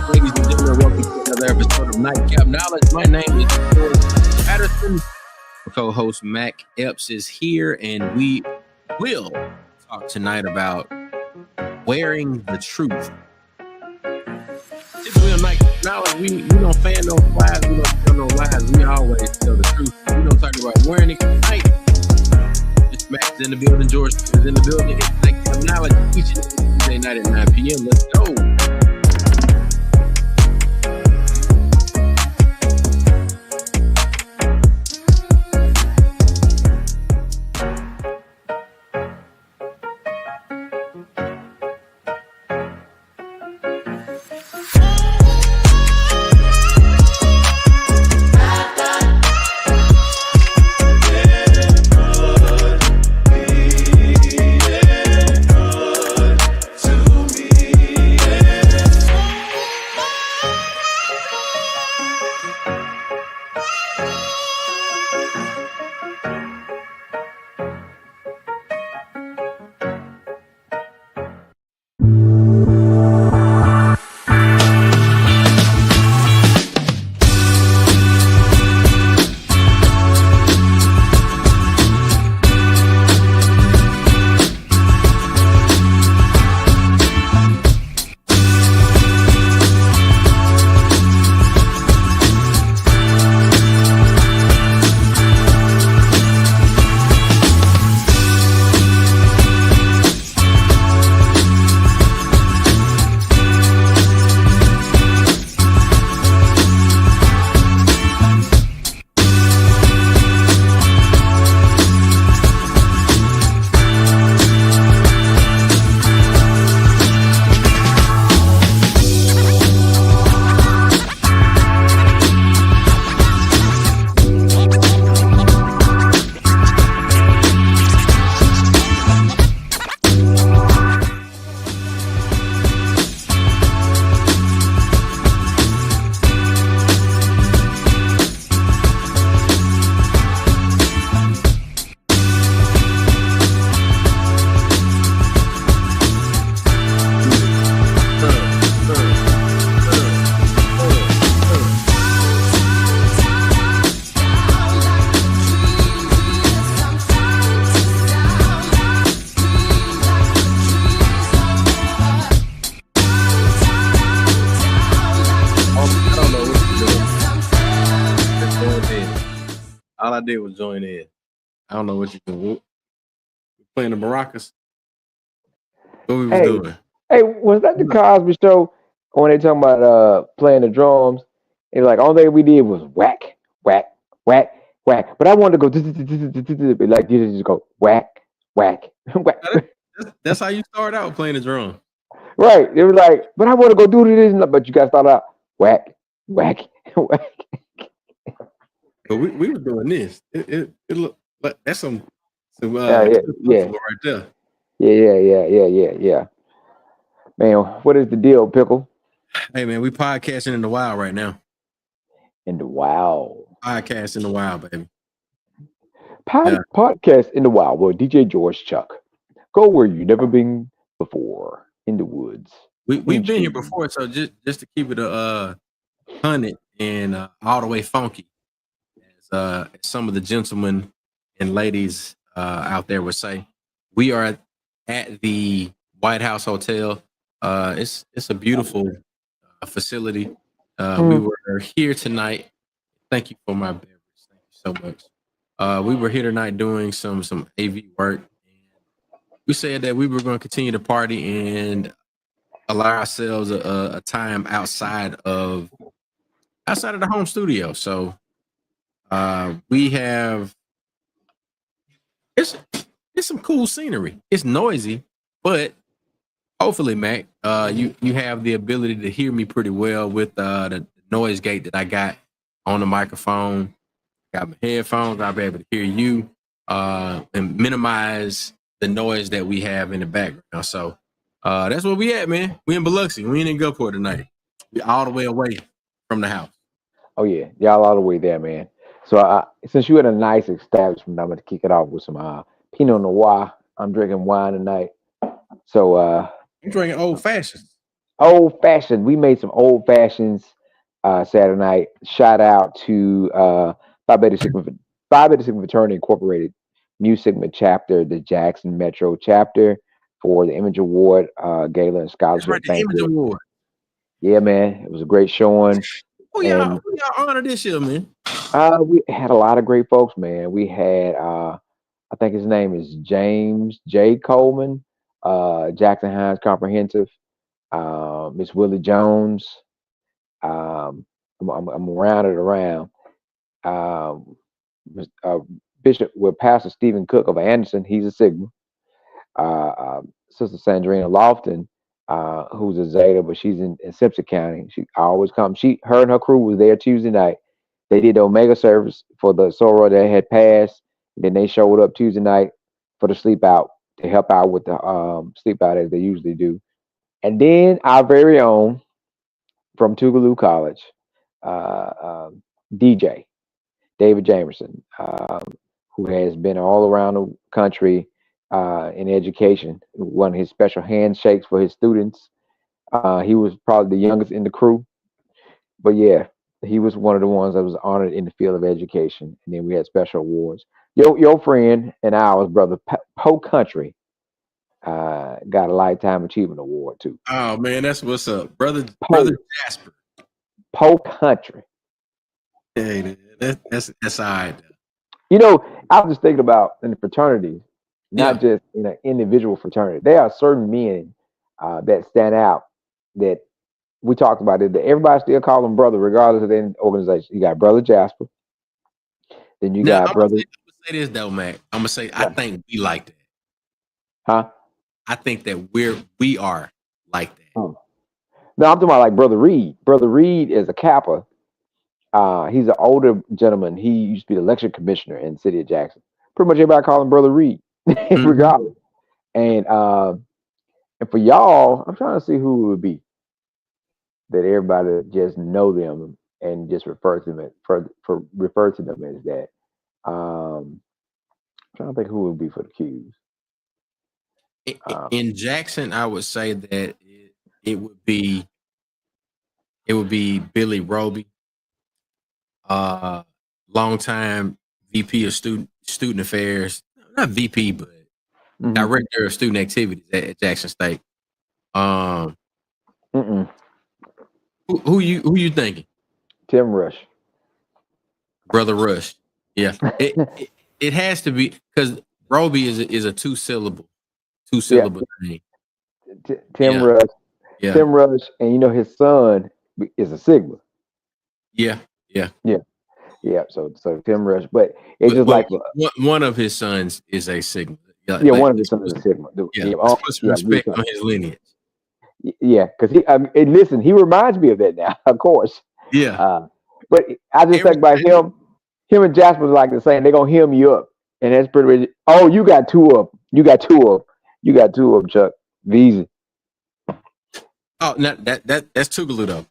Ladies and gentlemen, welcome to another episode of Nightcap Knowledge. My name is George Patterson. My co-host Mac Epps is here, and we will talk tonight about wearing the truth. Typically on Nightcap Knowledge, we don't fan no flies, we don't tell no lies. We always tell the truth. We don't talk about wearing it tonight. It's Mac is in the building, George is in the building. It's Nightcap Knowledge each and every Tuesday night at 9 p.m. Let's go. All I did was join in. I don't know what you do. Playing the maracas. What we was doing? Hey, was that the Cosby Show when they talking about playing the drums? It's like all thing we did was whack, whack, whack, whack. But I wanted to go like you just go whack, whack, whack. That's how you start out playing the drum. Right. It was like, but I want to go do this, but you got to start out whack, whack, whack. But we were doing this. It looked like that's some yeah. right there. Yeah. Man, what is the deal, Pickle? Hey man, we podcasting in the wild right now. In the wild. Podcast in the wild, baby. Podcast in the wild with DJ George Chuck. Go where you never been before in the woods. We've been here before, so just to keep it 100 and all the way funky. As some of the gentlemen and ladies out there would say, we are at the White House Hotel. It's a beautiful facility. We were here tonight. Thank you for my beverage. Thank you so much. We were here tonight doing some AV work. We said that we were going to continue to party and allow ourselves a time outside of the home studio. So we have it's some cool scenery. It's noisy, but hopefully, Mac, you have the ability to hear me pretty well with the noise gate that I got on the microphone. Got my headphones. I'll be able to hear you and minimize the noise that we have in the background. So that's where we at, man. We in Biloxi. We ain't in Gulfport tonight. We all the way away from the house. Oh yeah, y'all all the way there, man. So since you had a nice establishment, I'm going to kick it off with some Pinot Noir. I'm drinking wine tonight. So I'm drinking old fashioned. old fashioned. We made some old fashions Saturday night. Shout out to Phi Beta Sigma, Phi Beta Sigma Fraternity Incorporated, Mu Sigma chapter, the Jackson Metro chapter for the Image Award Gala and That's Scholarship right, the Image Banquet. Award. Yeah, man, it was a great showing. Who y'all honor this year, man? We had a lot of great folks, man. We had I think his name is James J. Coleman, Jackson Hines Comprehensive, Miss Willie Jones. I'm around it around. Um, Bishop with Pastor Stephen Cook of Anderson, he's a Sigma. Sister Sandrina Lofton, who's a Zeta, but she's in Simpson County. She always comes. Her and her crew was there Tuesday night. They did the Omega service for the soror that had passed. Then they showed up Tuesday night for the sleep out to help out with the sleep out as they usually do. And then our very own from Tougaloo College, DJ David Jamerson, who has been all around the country in education. One of his special handshakes for his students. He was probably the youngest in the crew, but yeah, he was one of the ones that was honored in the field of education. And then we had special awards. Your friend and ours, brother Poe Country, got a lifetime achievement award too. Oh man, that's what's up, brother Jasper. Poe Country. Hey, that's all right. You know, I was just thinking about in the fraternities, not just in an individual fraternity. There are certain men that stand out that we talked about it. That everybody still call them brother, regardless of their organization. You got brother Jasper, then you got brother. I'm gonna say this though, Mac. I'm gonna say I think we like that. Huh? I think that we are like that. Oh. No, I'm talking about like brother Reed. Brother Reed is a Kappa. He's an older gentleman. He used to be the election commissioner in the city of Jackson. Pretty much everybody call him Brother Reed, regardless. And for y'all, I'm trying to see who it would be that everybody just know them and just refer to them refer to them as that. I'm trying to think who it would be for the Qs. In Jackson, I would say that it would be Billy Roby, longtime VP of student affairs, not VP, but director of student activities at Jackson State. Who you thinking? Tim Rush, Brother Rush. Yeah, it has to be because Roby is a two syllable name. Tim Rush. Yeah. Tim Rush, and you know his son is a Sigma. Yeah. So Tim Rush, but it's just like one of his sons is a Sigma. Yeah, one of his sons is a Sigma. Put some respect on his lineage. Yeah, because listen, he reminds me of that now, of course. Yeah. But I just think about him and Jasper's like the same. They're gonna hem you up, and that's pretty. Oh, you got two of them. You got two of them, Chuck. Visa. Oh, no, that's Tougaloo though.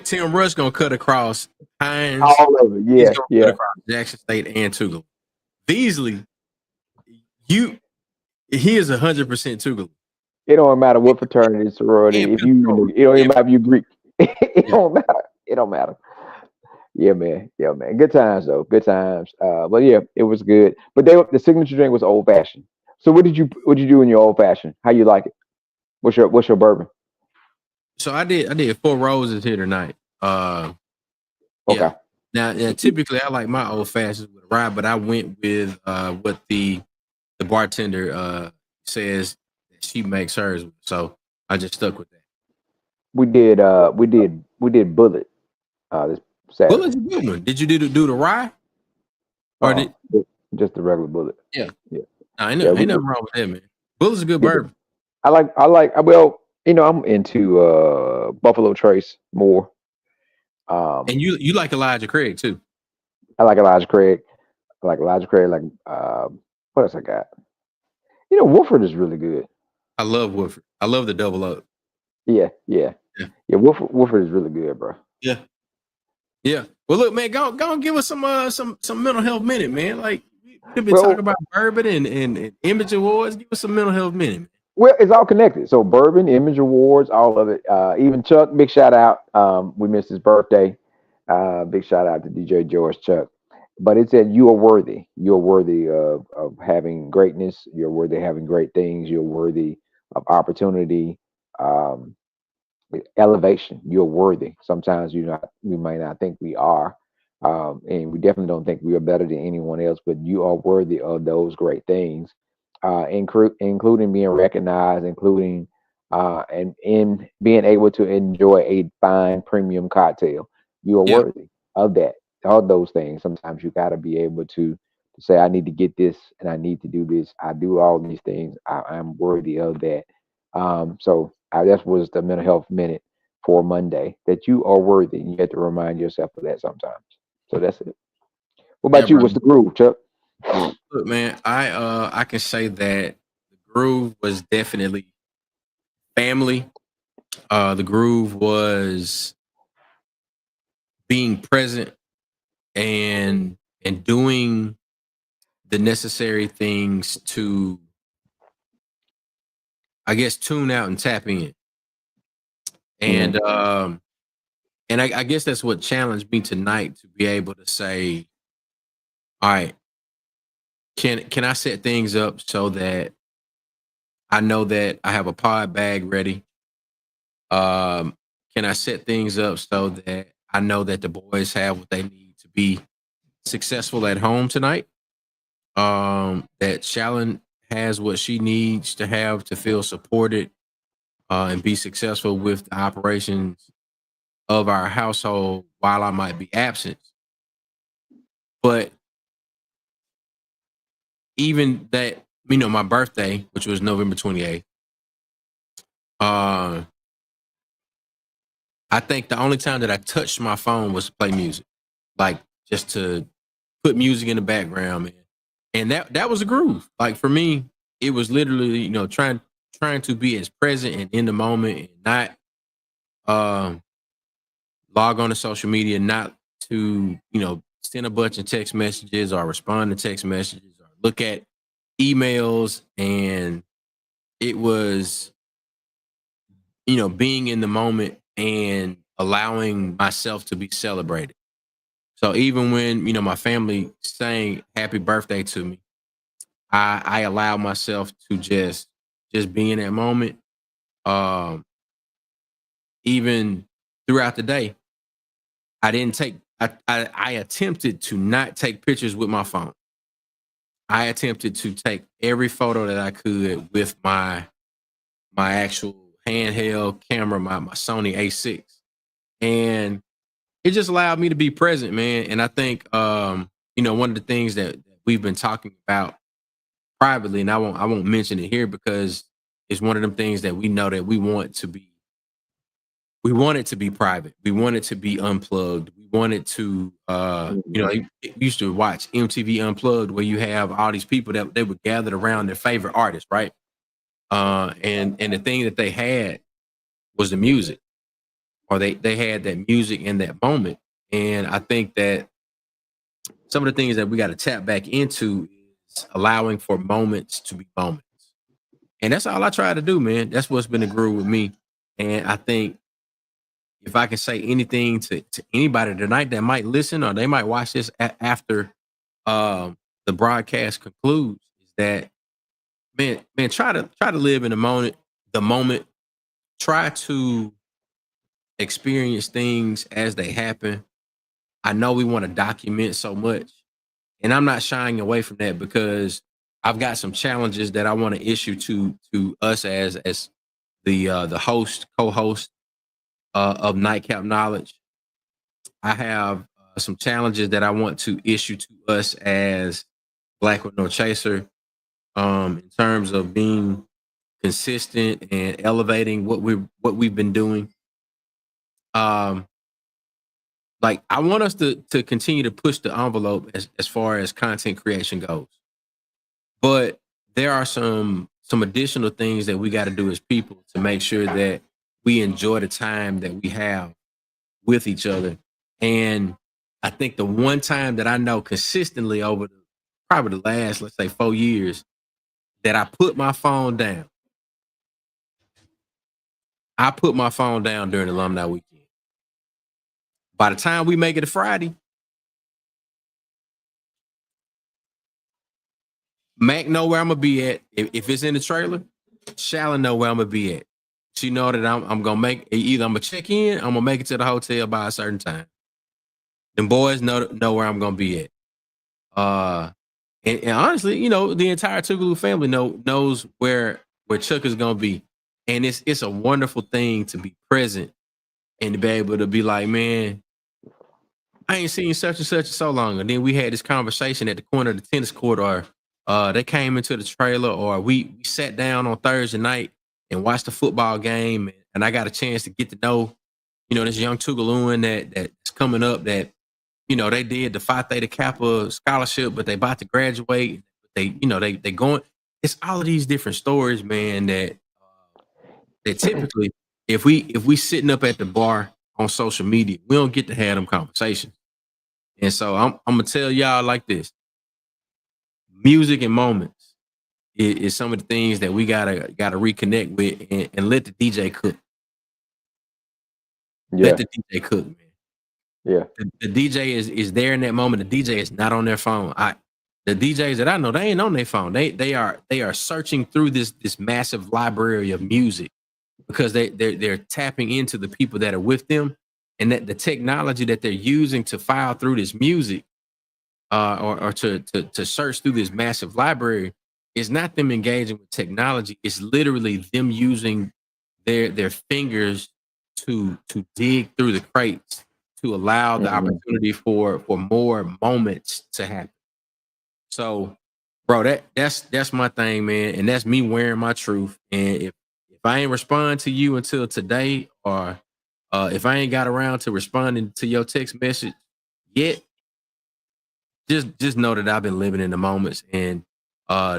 Tim Rush gonna cut across Hines. All of it, yeah. Cut across Jackson State and Tougaloo. Beasley, he is 100% Tougaloo. It don't matter what fraternity, sorority. If it don't even matter if you Greek. It don't matter. It don't matter. Yeah, man. Good times though. Good times. But yeah, it was good. But the signature drink was old fashioned. So what did you do in your old fashioned? How you like it? What's your bourbon? So I did 4 roses here tonight. Okay. Now, yeah, typically I like my old fashions with a rye, but I went with what the bartender says that she makes hers with. So I just stuck with that. We did Bullet this Bullet's Saturday. a good one. Did you do the rye or did Just the regular Bullet. yeah? Yeah, No, ain't, yeah. We ain't did. nothing wrong with that, man. Bullet's a good Yeah, but bourbon. I like. Well, I'm into Buffalo Trace more. And Um, you like Elijah Craig too. I like Elijah Craig. I like Elijah Craig. Like what else I got? Wolford is really good. I love Woodford. I love the double up. Yeah, yeah, Yeah. yeah. Wolford is really good, bro. Yeah. Yeah. Well, look, man, go and give us some mental health minute, man. Like we've been talking Well, about bourbon and image awards. Give us some mental health minute, man. Well, it's all connected. So bourbon, image awards, all of it. Even Chuck, big shout out. We missed his birthday. Big shout out to DJ George Chuck. But it said you are worthy. You're worthy of having greatness. You're worthy of having great things. You're worthy of opportunity. Um, elevation. You're worthy. Sometimes we might not think we are, and we definitely don't think we are better than anyone else. But you are worthy of those great things, including being recognized, including and in being able to enjoy a fine premium cocktail. You are Yeah. worthy of that. All those things. Sometimes you got to be able to say, I need to get this, and I need to do this. I do all these things. I'm worthy of that. So that was the mental health minute for Monday, that you are worthy. You have to remind yourself of that sometimes. So that's it. What Yeah, about you? bro. What's the groove, Chuck? Look, man, I can say that the groove was definitely family. The groove was being present and doing the necessary things to, I guess, tune out and tap in. Hmm. And I guess that's what challenged me tonight to be able to say, all right, can I set things up so that I know that I have a pod bag ready? Um, can I set things up so that I know that the boys have what they need to be successful at home tonight? That Shallon has what she needs to have to feel supported and be successful with the operations of our household while I might be absent. But even that, my birthday, which was November 28th, uh, I think the only time that I touched my phone was to play music, like just to put music in the background, man. And that was a groove. Like for me, it was literally, trying to be as present and in the moment and not um log on to social media, not to, send a bunch of text messages or respond to text messages or look at emails. And it was, being in the moment and allowing myself to be celebrated. So even when, my family sang happy birthday to me, I allow myself to just be in that moment. Um, Even throughout the day, I didn't take. I attempted to not take pictures with my phone. I attempted to take every photo that I could with my actual handheld camera, my Sony A6, and it just allowed me to be present, man. And I think one of the things that we've been talking about privately, and I won't mention it here because it's one of them things that we know that we want it to be private. We want it to be unplugged. We want it to Hmm. we used to watch MTV Unplugged where you have all these people that they would gather around their favorite artist, right? And the thing that they had was the music, or they had that music in that moment. And I think that some of the things that we got to tap back into is allowing for moments to be moments. And that's all I try to do, man. That's what's been a groove with me. And I think if I can say anything to anybody tonight that might listen or they might watch this after the broadcast concludes, is that man, try to live in the moment. Try to experience things as they happen. I know we want to document so much, and I'm not shying away from that because I've got some challenges that I want to issue to us as the host co-host of Nightcap Knowledge. I have some challenges that I want to issue to us as Black with No Chaser, in terms of being consistent and elevating what we've been doing. Um, like I want us to continue to push the envelope as far as content creation goes, but there are some additional things that we got to do as people to make sure that we enjoy the time that we have with each other. And I think the one time that I know consistently over probably the last, let's say, 4 years, that I put my phone down during alumni weekend. By the time we make it to Friday, Mac know where I'm gonna be at. If it's in the trailer, Shallon know where I'm gonna be at. She know that I'm gonna make either I'm gonna check in, I'm gonna make it to the hotel by a certain time. Them boys know where I'm gonna be at. Uh, and honestly, the entire Tougaloo family knows where Chuck is gonna be, and it's a wonderful thing to be present and to be able to be like, man, I ain't seen such and such in so long. And then we had this conversation at the corner of the tennis court, or they came into the trailer, or we sat down on Thursday night and watched the football game, and I got a chance to get to know, this young Tougalooan that's coming up that, they did the Phi Theta Kappa scholarship, but they about to graduate. They going. It's all of these different stories, man, that typically if we sitting up at the bar on social media, we don't get to have them conversations. And so I'm gonna tell y'all like this: music and moments is some of the things that we gotta reconnect with, and let the DJ cook. Yeah, Let the DJ cook, man. yeah. The DJ is there in that moment. The DJ is not on their phone. The DJs that I know, they ain't on their phone. They are searching through this massive library of music because they're tapping into the people that are with them, and that the technology that they're using to file through this music, or to search through this massive library, is not them engaging with technology. It's literally them using their fingers to dig through the crates to allow the opportunity for more moments to happen. So, bro, that's my thing, man, and that's me wearing my truth. And if I ain't respond to you until today, or if I ain't got around to responding to your text message yet, just know that I've been living in the moments, and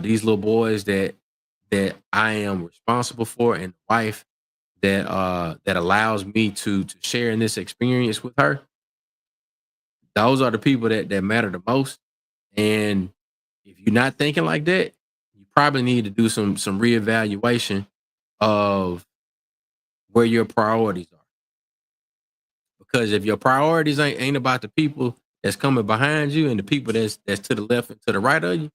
these little boys that I am responsible for, and the wife that allows me to share in this experience with her. Those are the people that matter the most. And if you're not thinking like that, you probably need to do some reevaluation of where your priorities are. Because if your priorities ain't about the people that's coming behind you and the people that's to the left and to the right of you,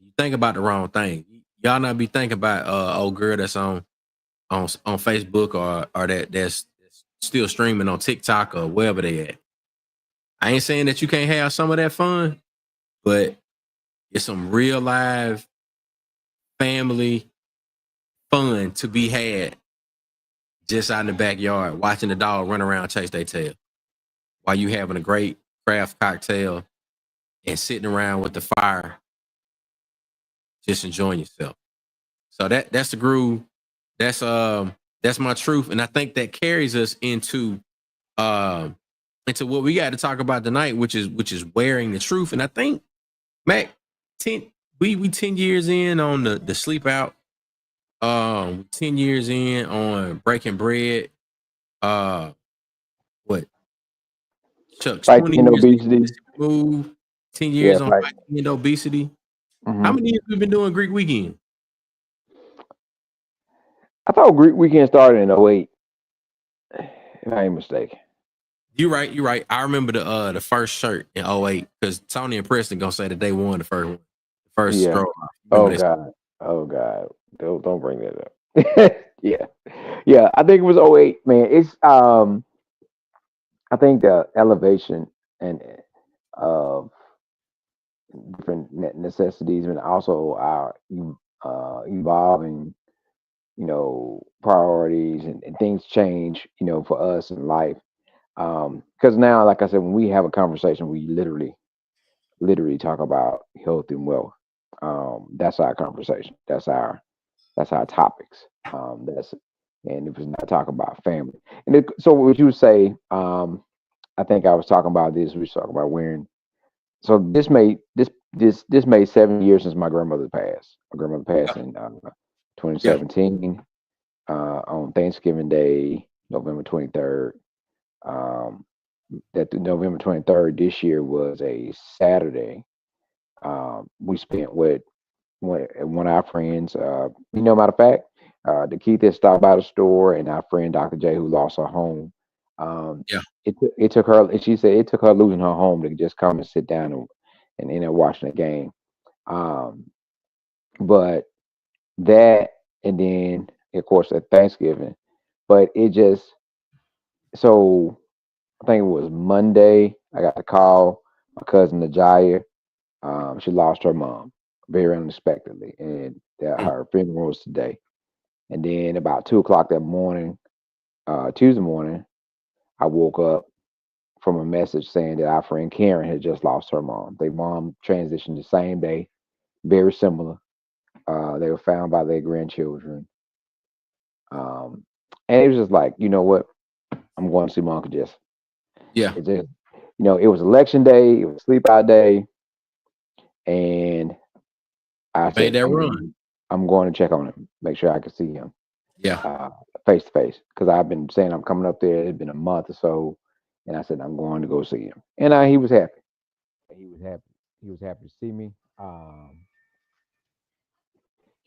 you think about the wrong thing. Y'all not be thinking about old girl that's on Facebook, or that's still streaming on TikTok or wherever they at. I ain't saying that you can't have some of that fun, but it's some real live family fun to be had just out in the backyard, watching the dog run around, chase their tail, while you having a great craft cocktail and sitting around with the fire, just enjoying yourself. So that's the groove. That's my truth, and I think that carries us um into what we got to talk about tonight, which is wearing the truth. And I think, Mac, 10 we 10 years in on the sleep out. 10 years in on breaking bread. Uh, what Chuck's 20 Fighting years in obesity. move. 10 Yeah, years on fight. fighting and obesity. How Hmm. many years we been doing Greek Weekend? I thought Greek Weekend started in '08, if I ain't mistaken. You're right. You're right. I remember the first shirt in '08 because Tony and Preston gonna say that they won the first one, the first Yeah. stroll off. Oh Remember that? God. Oh God. Don't bring that up. Yeah. Yeah. I think it was '08, man. It's I think the elevation and of different necessities, and also our evolving, priorities, and things change, for us in life. Because now, like I said, when we have a conversation, we literally talk about health and wealth. That's our conversation. That's our topics. And if it's not talking about family, so what you would say, I think I was talking about this. We was talking about wearing. So this made 7 years since my grandmother passed. My grandmother passed in Yeah. 2017 on Thanksgiving Day, November 23rd. Um, that the November 23rd this year was a Saturday. We spent with one of our friends. Matter of fact, the Keith that stopped by the store, and our friend Dr. J, who lost her home. Um, Yeah. it took her, and she said it took her losing her home to just come and sit down and end up watching the game. Um, but that, and then of course at Thanksgiving, but it just so I think it was Monday. I got the call. My cousin Najaya, she lost her mom very unexpectedly, and that Mm. her funeral was today. And then about 2 o'clock that morning, Tuesday morning, I woke up from a message saying that our friend Karen had just lost her mom. Their mom transitioned the same day, very similar. They were found by their grandchildren. Um, and it was just like, you know what? I'm going to see my Uncle Jess. Yeah. It just, it was election day, it was sleep out day, and I You made said, that run. I'm going to check on him, make sure I can see him Yeah. uh, face to face, because I've been saying I'm coming up there. It's been a month or so, and I said I'm going to go see him, and he was happy. He was happy. He was happy to see me.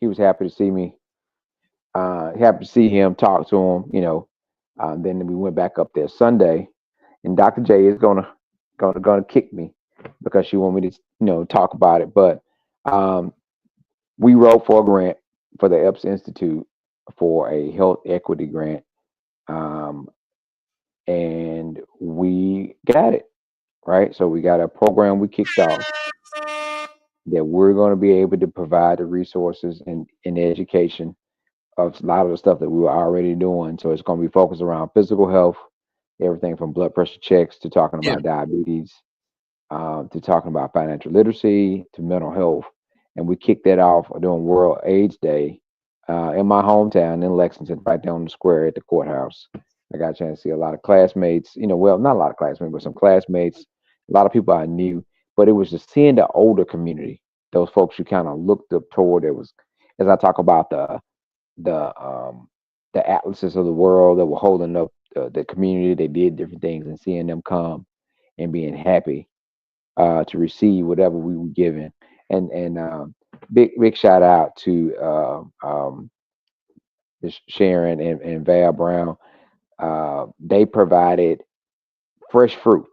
He was happy to see me. Happy to see him, talk to him. Then we went back up there Sunday, and Dr. J is gonna kick me because she want me to talk about it. But um, we wrote for a grant for the Epps Institute for a health equity grant, um, and we got it right. So we got a program we kicked off that we're going to be able to provide the resources and education of a lot of the stuff that we were already doing. So it's going to be focused around physical health, everything from blood pressure checks to talking Yeah. about diabetes, to talking about financial literacy to mental health. And we kicked that off during World AIDS Day in my hometown in Lexington, right down the square at the courthouse. I got a chance to see a lot of classmates, well, not a lot of classmates, but some classmates, a lot of people I knew. But it was just seeing the older community, those folks you kind of looked up toward. It was, as I talk about the the atlases of the world that were holding up the community, they did different things, and seeing them come and being happy to receive whatever we were given. And big shout out to Miss Sharon and Val Brown. They provided fresh fruit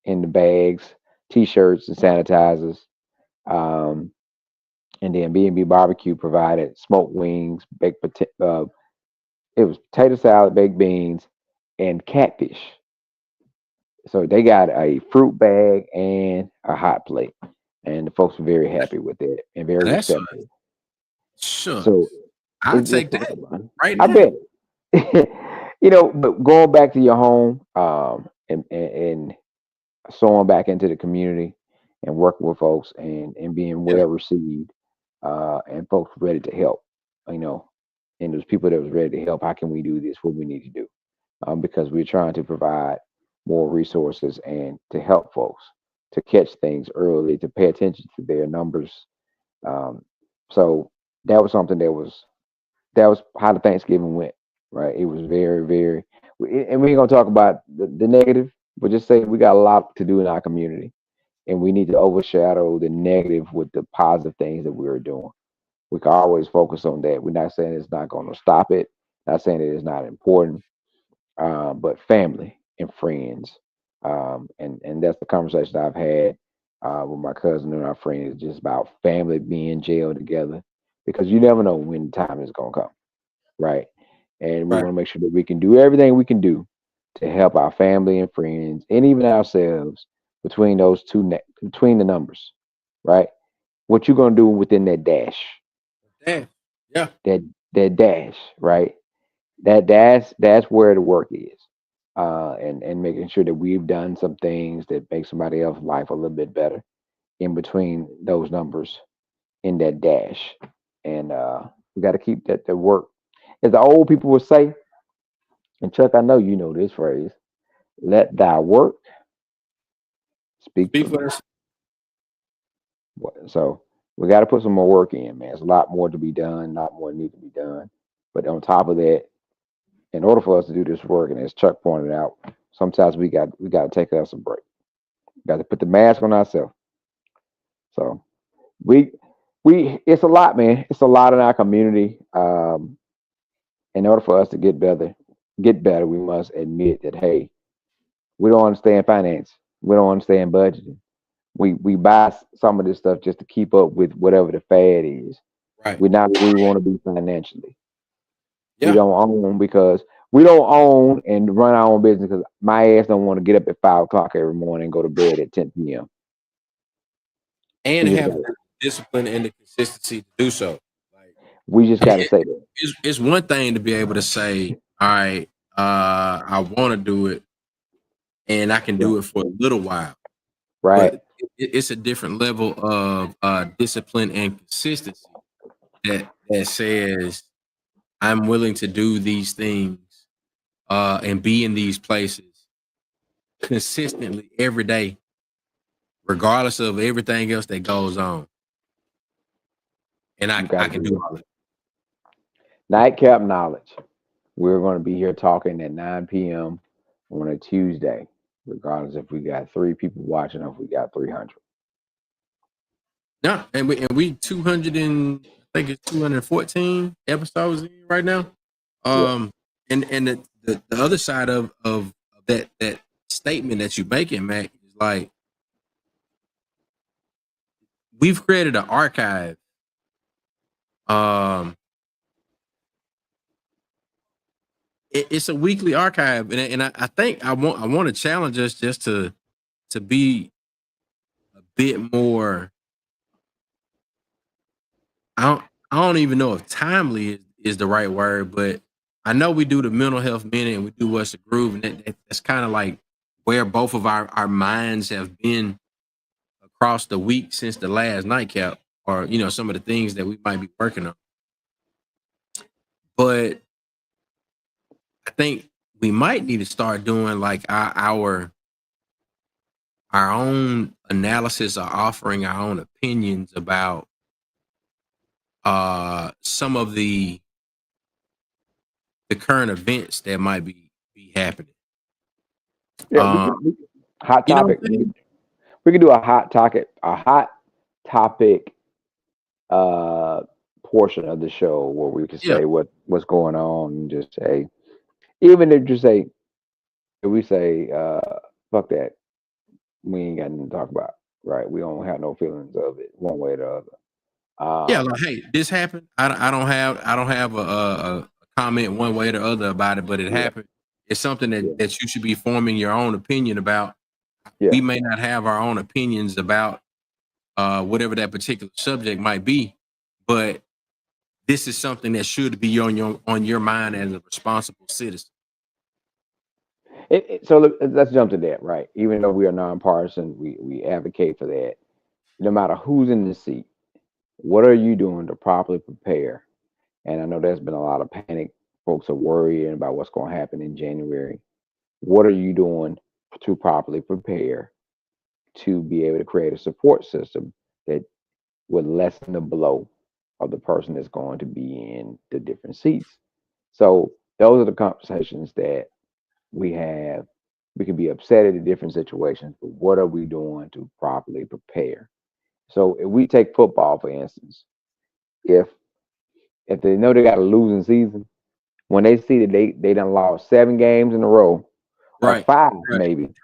in the bags, T-shirts, and sanitizers. Um, and then B&B Barbecue provided smoked wings, baked it was potato salad, baked beans, and catfish. So they got a fruit bag and a hot plate, and the folks were very happy with it and very That's receptive. So shucks. I it's take that right I now. bet. But going back to your home, and sewing back into the community and working with folks and being Yeah. well received, and folks ready to help, you know, and there's people that was ready to help. How can we do this? What we need to do? Because we're trying to provide more resources and to help folks to catch things early, to pay attention to their numbers. Um, so that was something that was how the Thanksgiving went, right? It was very, very, and we ain't gonna talk about the negative, but just say we got a lot to do in our community, and we need to overshadow the negative with the positive things that we're doing. We can always focus on that. We're not saying it's not going to stop it, not saying it is not important, but family and friends, and that's the conversation I've had with my cousin and our friends, just about family being jailed together, because you never know when the time is going to come, right? And we Right. want to make sure that we can do everything we can do to help our family and friends and even ourselves between those between the numbers, right? What you gonna do within that dash, Damn. Yeah. that that dash, right? That's where the work is, and making sure that we've done some things that make somebody else's life a little bit better in between those numbers in that dash, and we got to keep that the work, as the old people would say. And Chuck, I know you know this phrase: "Let thy work speak Speak for for thee." us. So we got to put some more work in, man. There's a lot more to be done, a lot more needs to be done. But on top of that, in order for us to do this work, and as Chuck pointed out, sometimes we got to take us a break. Got to put the mask on ourselves. So we it's a lot, man. It's a lot in our community. In order for us to get better, we must admit that hey, we don't understand finance. We don't understand budgeting. We buy some of this stuff just to keep up with whatever the fad is. Right. We're not where we want to be financially. We Yeah. don't own because we don't own and run our own business because my ass don't want to get up at 5 o'clock every morning and go to bed at 10 p.m. And We just have got the discipline and the consistency to do so. Like we just got to it, say that, it's one thing to be able to say, all right, I want to do it and I can yeah. do it for a little while. Right? But it's a different level of discipline and consistency that says I'm willing to do these things and be in these places consistently every day, regardless of everything else that goes on. And You got I to can do do that. all of it. Nightcap knowledge. We're going to be here talking at 9 p.m. on a Tuesday, regardless if we got 3 people watching or if we got 300. Yeah, and we 200 and I think it's 214 episodes in right now. Yeah. And the other side of that statement that you're making, Mac, is like we've created an archive. Um, it's a weekly archive, and I think I want to challenge us just to be a bit more. I don't I don't even know if timely is the right word, but I know we do the mental health minute and we do what's the groove, and that's kind of like where both of our minds have been across the week since the last nightcap, or some of the things that we might be working on. But I think we might need to start doing like our own analysis or offering our own opinions about some of the current events that might be happening. Yeah, we Uh, can. Hot you know what topic. I'm saying? We can do a hot topic. A hot topic uh portion of the show where we can Yeah, say what's going on and just say, even if you say, if we say fuck that, we ain't got nothing to talk about, right? We don't have no feelings of it one way or the other. yeah. Like, hey, this happened. I don't have a comment one way or the other about it, but it Yeah, happened. It's something yeah, that you should be forming your own opinion about. yeah. We may not have our own opinions about whatever that particular subject might be, but this is something that should be on your mind as a responsible citizen. So let's jump to that, right? Even though we are nonpartisan, we advocate for that. No matter who's in the seat, what are you doing to properly prepare? And I know there's been a lot of panic. Folks are worrying about what's going to happen in January. What are you doing to properly prepare to be able to create a support system that would lessen the blow of the person that's going to be in the different seats? So those are the conversations that we have. We can be upset at the different situations, but what are we doing to properly prepare? So if we take football, for instance, if if they know they got a losing season, when they see that they done lost 7 games in a row, or Right. five Right. maybe,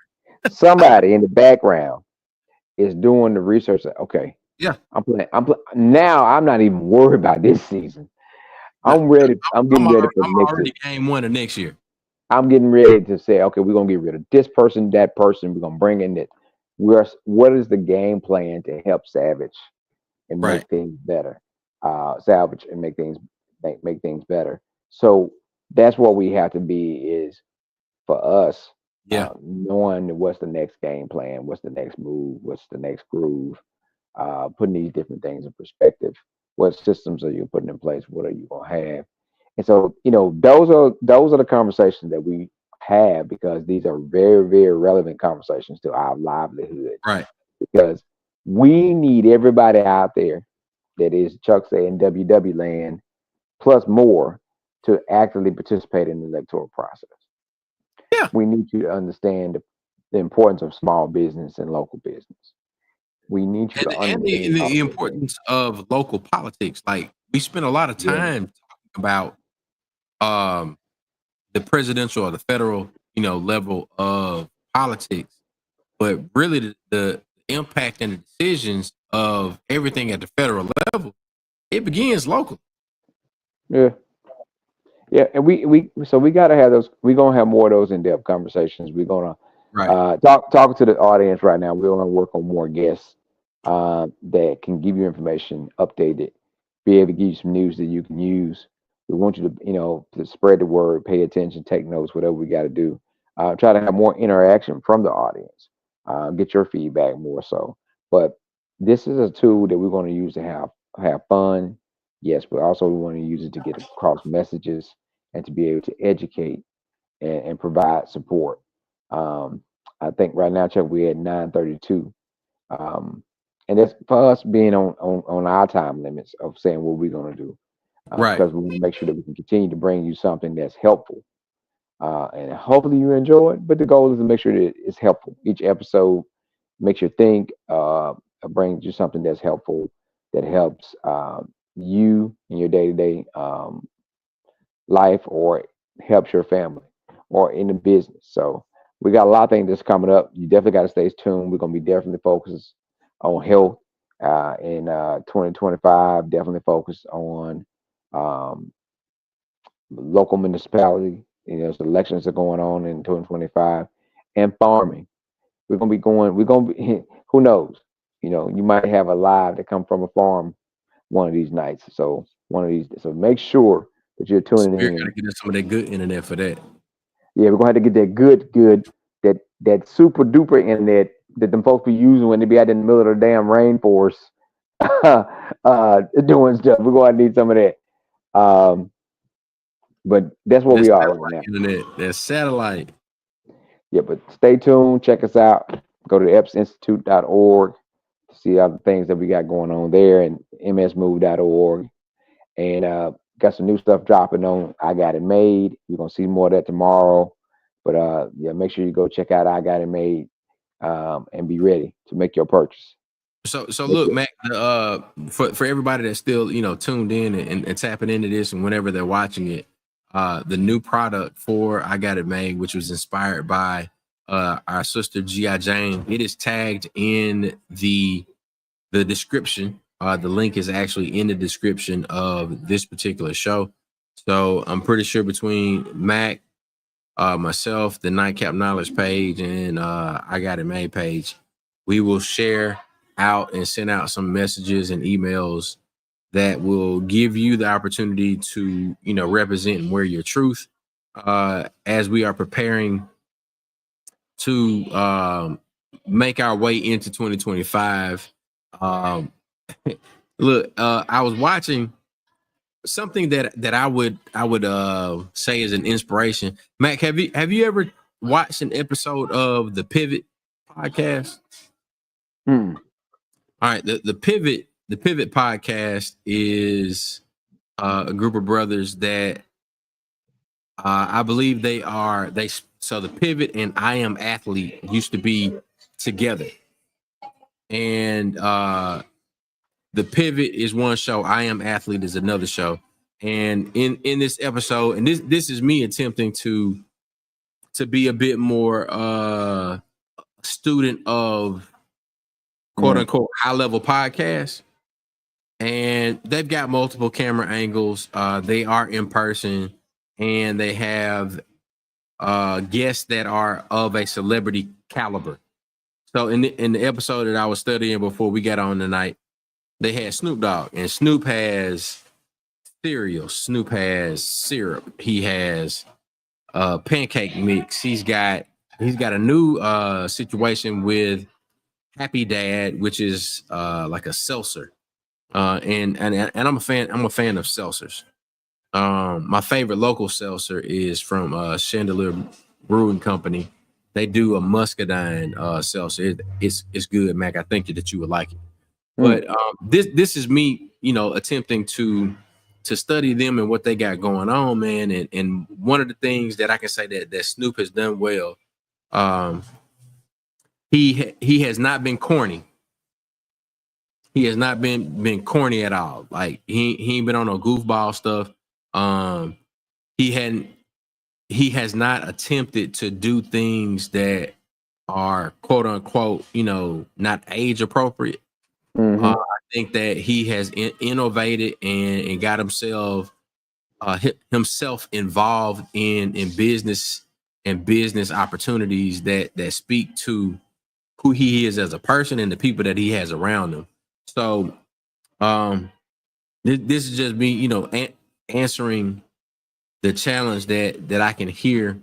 somebody in the background is doing the research. That, okay, Yeah. now. I'm not even worried about this season. No, I'm ready. I'm I'm getting ready already, for I'm next already season. game one of next year. I'm getting ready to say, okay, we're gonna get rid of this person, that person. We're gonna bring in that. what is the game plan to help Savage and Right. make things better, salvage and make things better. So that's what we have to be is for us, Yeah. knowing what's the next game plan, what's the next move, what's the next groove, putting these different things in perspective. What systems are you putting in place? What are you gonna have? And so, those are the conversations that we have because these are very, very relevant conversations to our livelihood. Right. Because we need everybody out there that is Chuck saying WW land plus more to actively participate in the electoral process. Yeah. We need you to understand the importance of small business and local business. We need you to And the, understand the also that. importance of local politics. Like we spend a lot of Yeah, time talking about um the presidential or the federal, level of politics, but really the impact and the decisions of everything at the federal level, it begins local. yeah, yeah. And we gotta have those. We're gonna have more of those in depth conversations. We're gonna Right. talk to the audience right now. We're gonna work on more guests that can give you information, updated, be able to give you some news that you can use. We want you to, to spread the word, pay attention, take notes, whatever we got to do. Try to have more interaction from the audience. Get your feedback more so. But this is a tool that we're going to use to have fun. Yes, but also we want to use it to get across messages and to be able to educate and provide support. Um, I think right now, Chuck, we're at 9:32. And that's for us being on our time limits of saying what we're going to do Right. because we want to make sure that we can continue to bring you something that's helpful. And hopefully you enjoy it. But the goal is to make sure that it's helpful. Each episode makes you think, brings you something that's helpful, that helps you in your day to day life or helps your family or in the business. So we got a lot of things that's coming up. You definitely got to stay tuned. We're going to be definitely focused on health in 2025, definitely focused on um, local municipality. The elections are going on in 2025 and farming. We're going to be, who knows? You might have a live that come from a farm one of these nights. So so make sure that you're So tuning we're in. gonna get some of that good internet for that. Yeah, we're gonna have to get that good, that super duper internet that them folks be using when they be out in the middle of the damn rainforest doing stuff. We're gonna need some of that. Um, but that's where That we are right satellite now. internet, that satellite. Yeah, but stay tuned, check us out. Go to epsinstitute.org to see all the things that we got going on there and msmove.org. And got some new stuff dropping on I Got It Made. You're gonna see more of that tomorrow. But yeah, make sure you go check out I Got It Made and be ready to make your purchase. So Make look, it, Mac, for everybody that's still tuned in and tapping into this and whenever they're watching it, the new product for I Got It Made, which was inspired by our sister G.I. Jane, it is tagged in the description. The link is actually in the description of this particular show. So I'm pretty sure between Mac, myself, the Nightcap Knowledge page, and I Got It Made page, we will share out and send out some messages and emails that will give you the opportunity to, represent and wear your truth as we are preparing to make our way into 2025. Look, I was watching something that I would say is an inspiration. Mac, have you ever watched an episode of the Pivot podcast? hmm, All right, the Pivot podcast is a group of brothers that I believe so the Pivot and I Am Athlete used to be together, and the Pivot is one show, I Am Athlete is another show. And in this episode, and this is me attempting to be a bit more student of quote hmm, unquote high level podcasts. And they've got multiple camera angles. They are in person, and they have guests that are of a celebrity caliber. So in the episode that I was studying before we got on tonight, they had Snoop Dogg, and Snoop has cereal. Snoop has syrup. He has pancake mix. He's got a new situation with Happy Dad, which is like a seltzer. And I'm a fan. I'm a fan of seltzers. My favorite local seltzer is from Chandelier Brewing Company. They do a muscadine seltzer. It's good, Mac. I think that you would like it. But this is me, attempting to study them and what they got going on, man. And one of the things that I can say that Snoop has done well, he has not been corny. He has not been corny at all. Like he ain't been on no goofball stuff. He hadn't he has not attempted to do things that are quote unquote, not age appropriate. I think that he has innovated and got himself involved in business and business opportunities that speak to who he is as a person and the people that he has around him. So this is just me, answering the challenge that I can hear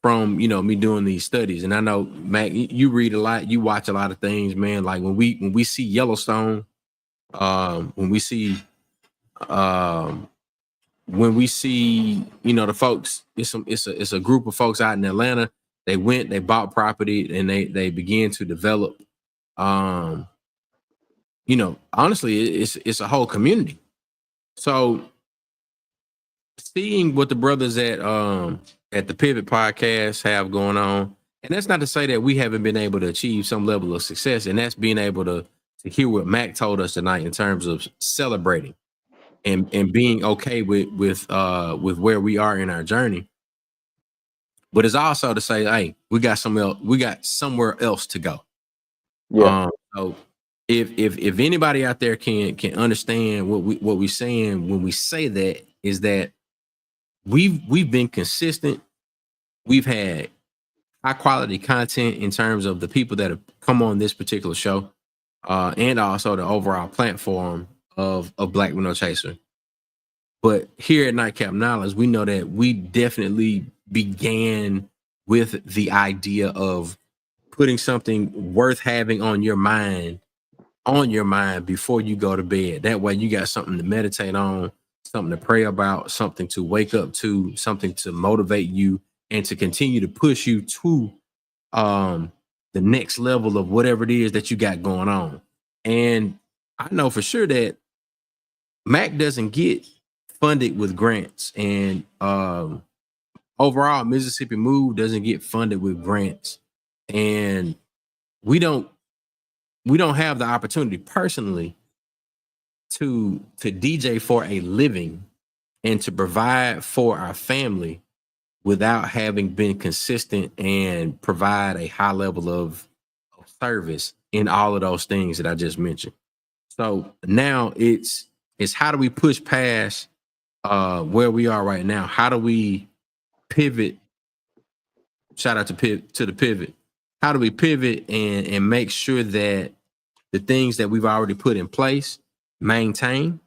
from me doing these studies. And I know, Mac, you read a lot, you watch a lot of things, man. Like when we see Yellowstone, when we see the folks, it's a group of folks out in Atlanta. They bought property and they began to develop. Honestly, it's a whole community. So seeing what the brothers at the Pivot Podcast have going on, and that's not to say that we haven't been able to achieve some level of success, and that's being able to hear what Mac told us tonight in terms of celebrating and being okay with where we are in our journey. But it's also to say, hey, we got somewhere else to go. Yeah. So if anybody out there can understand what we're saying when we say that, is that we've been consistent. We've had high quality content in terms of the people that have come on this particular show, and also the overall platform of Black Window Chaser. But here at Nightcap Knowledge, we know that we definitely began with the idea of putting something worth having on your mind before you go to bed. That way you got something to meditate on, something to pray about, something to wake up to, something to motivate you and to continue to push you to the next level of whatever it is that you got going on. And I know for sure that Mac doesn't get funded with grants, and overall Mississippi Move doesn't get funded with grants, and we don't have the opportunity personally to DJ for a living and to provide for our family without having been consistent and provide a high level of service in all of those things that I just mentioned. So now it's how do we push past where we are right now? How do we pivot? Shout out to the pivot. How do we pivot and make sure that the things that we've already put in place maintain?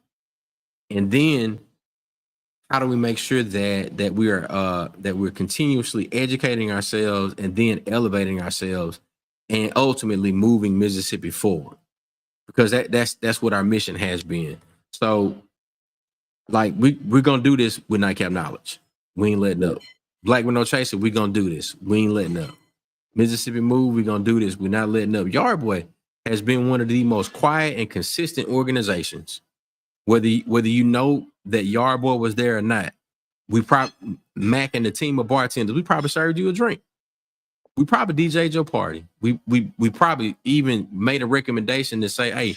And then how do we make sure that we're continuously educating ourselves and then elevating ourselves and ultimately moving Mississippi forward? Because that's what our mission has been. So like we're gonna do this with Nightcap Knowledge. We ain't letting up. Black Window Chaser, we gonna do this. We ain't letting up. Mississippi Move, we gonna do this. We're not letting up. Yard Boy has been one of the most quiet and consistent organizations. Whether you know that Yard Boy was there or not, Mac and the team of bartenders, we probably served you a drink. We probably DJ'd your party. We probably even made a recommendation to say, hey,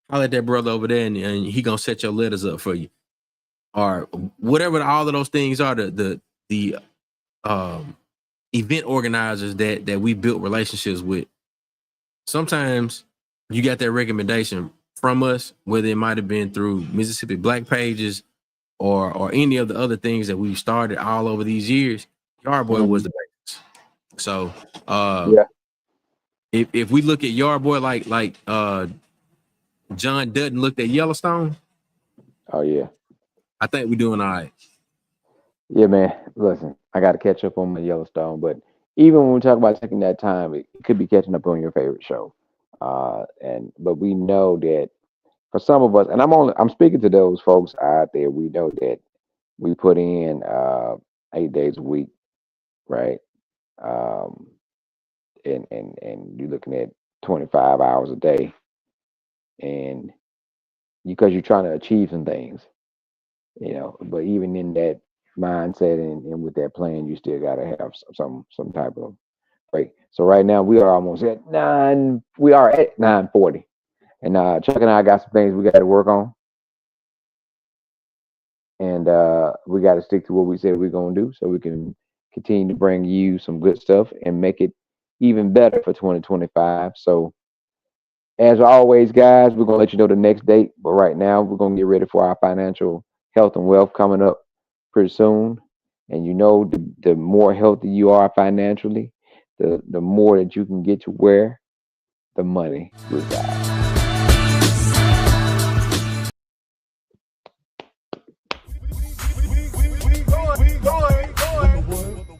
I'll let that brother over there and he gonna set your letters up for you. Or whatever all of those things are, the event organizers that we built relationships with. Sometimes you got that recommendation from us, whether it might have been through Mississippi Black Pages or any of the other things that we've started all over these years. Yard Boy was the basis. So if we look at Yard Boy like John Dutton looked at Yellowstone, Oh yeah. I think we're doing all right. Yeah, man. Listen, I got to catch up on my Yellowstone, but even when we talk about taking that time, it could be catching up on your favorite show. But we know that for some of us, and I'm speaking to those folks out there. We know that we put in 8 days a week, right? Um, and you're looking at 25 hours a day, and because you're trying to achieve some things, But even in that mindset and with that plan, you still got to have some type of break. So right now we are almost at 9. We are at 9:40, and Chuck and I got some things we got to work on, and we got to stick to what we said we're gonna do, so we can continue to bring you some good stuff and make it even better for 2025. So as always, guys, we're gonna let you know the next date, but right now we're gonna get ready for our financial health and wealth coming up pretty soon. And the more healthy you are financially, the more that you can get to where the money resides.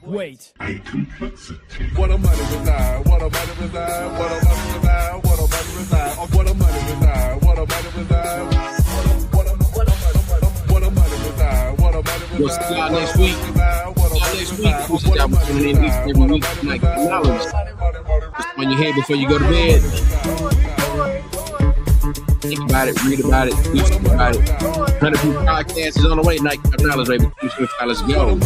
Wait. What a money reside, what a money reside, what a money reside, what a money reside, what a money reside, what a money reside, what a money reside, what a money reside. We'll see y'all next week. Appreciate y'all for tuning in each and every week to Nightcap Knowledge. Just on your head before you go to bed. Think about it, read about it, do something about it. 100 Proof Podcast is on the way. Nightcap Knowledge, baby. Let's go.